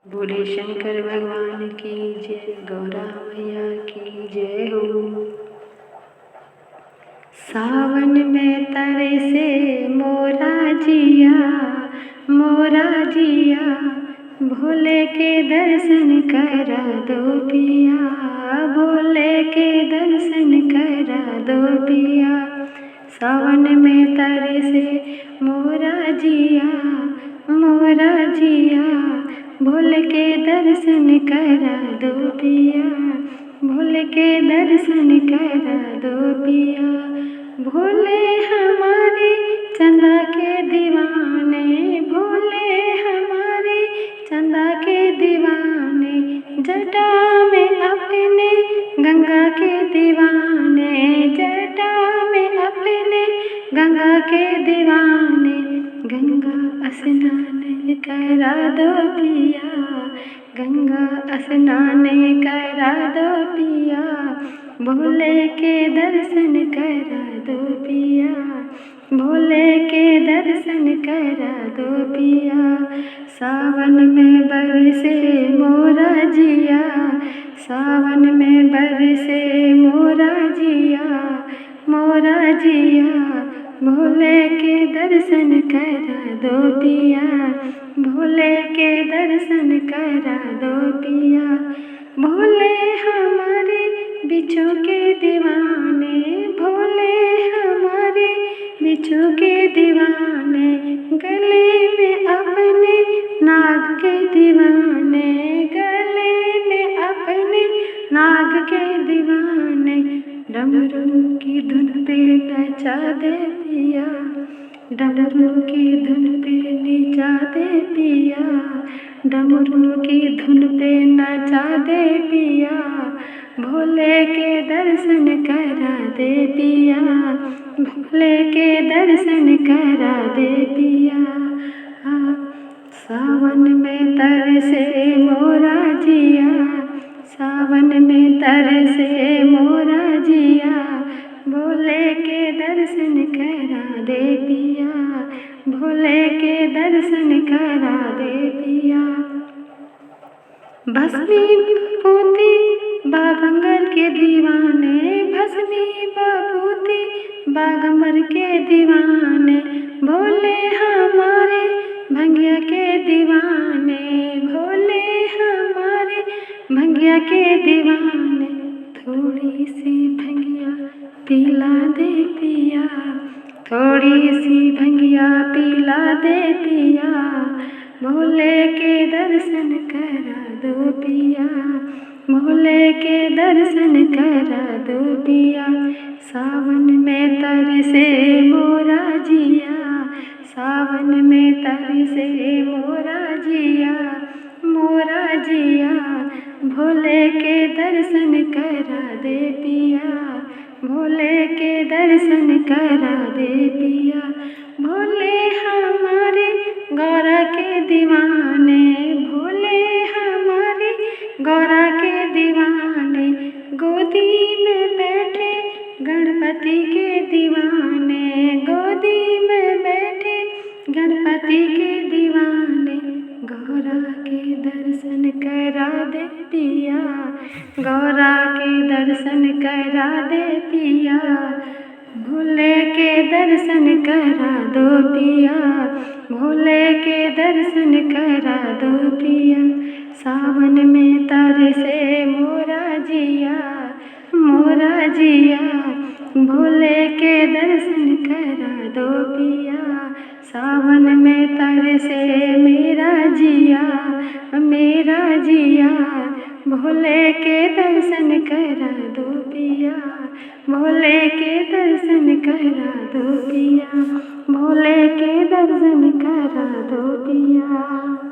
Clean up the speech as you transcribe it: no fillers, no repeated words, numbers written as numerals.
भोले शंकर भगवान की जय, गौरा मैया की जय हो। सावन में तरे से मोरा जिया, भोले के दर्शन करा दो पिया, भोले के दर्शन करा दो पिया। सावन में तरे से मोरा जिया, भोले के दर्शन करा दो पिया, भोले के दर्शन करा दो पिया। भोले हमारे चंदा के दीवाने, भोले हमारे चंदा के दीवाने, जटा में अपने गंगा के दीवाने, जटा में अपने गंगा के दीवाने। गंगा स्नान करा दो पिया, गंगा स्नान करा दो पिया, भोले के दर्शन करा दो पिया, भोले के दर्शन करा दो पिया। सावन में बरसे मोरा जिया, सावन में बरसे मोरा जिया, भोले के दर्शन करा दो पिया, भोले के दर्शन करा दो पिया। भोले हमारे बिच्छू के दीवाने, भोले हमारे बिच्छू के दीवाने, गले में अपने नाग के दीवाने, गले में अपने नाग के दीवाने। डमरू की धुन पे नचा दे पिया, डमरू की धुन पे नचा दे पिया, डमरू की धुन पे नचा दे पिया, भोले के दर्शन करा दे पिया, भोले के दर्शन करा दे पिया। सावन में तरसे मोरा जिया, सावन में तरसे मोरा जिया, भोले के दर्शन करा दे पिया, भोले के दर्शन करा दे पिया। भस्मी विभूति बाबंगर के दीवाने, भस्मी विभूति बागमर के दीवाने, भोले हमारे भंगिया के दीवाने, भोले हमारे भंगिया के दीवाने। थोड़ी सी भंगिया पिला दे पिया, थोड़ी सी भंगिया पिला दे पिया, भोले के दर्शन करा दो पिया, भोले के दर्शन करा दो पिया। सावन में तरसे मोरा जिया, सावन में तरसे मोरा जिया, भोले के दर्शन करा दे पिया, भोले के दर्शन करा दे पिया। भोले हमारे गौरा के दीवाने, भोले हमारे गौरा के दीवाने, गोदी में बैठे गणपति के दीवाने, गोदी में बैठे गणपति के दीवाने। गौरा के दर्शन करा दे पिया, गौरा के दर्शन करा दे पिया, भोले के दर्शन करा दो पिया, भोले के दर्शन करा दो पिया। सावन में तरसे मोरा जिया, भोले के दर्शन करा दो पिया। सावन में तरसे मेरा जिया, भोले के दर्शन करा दो पिया, भोले के दर्शन करा दो पिया, भोले के दर्शन करा दो पिया।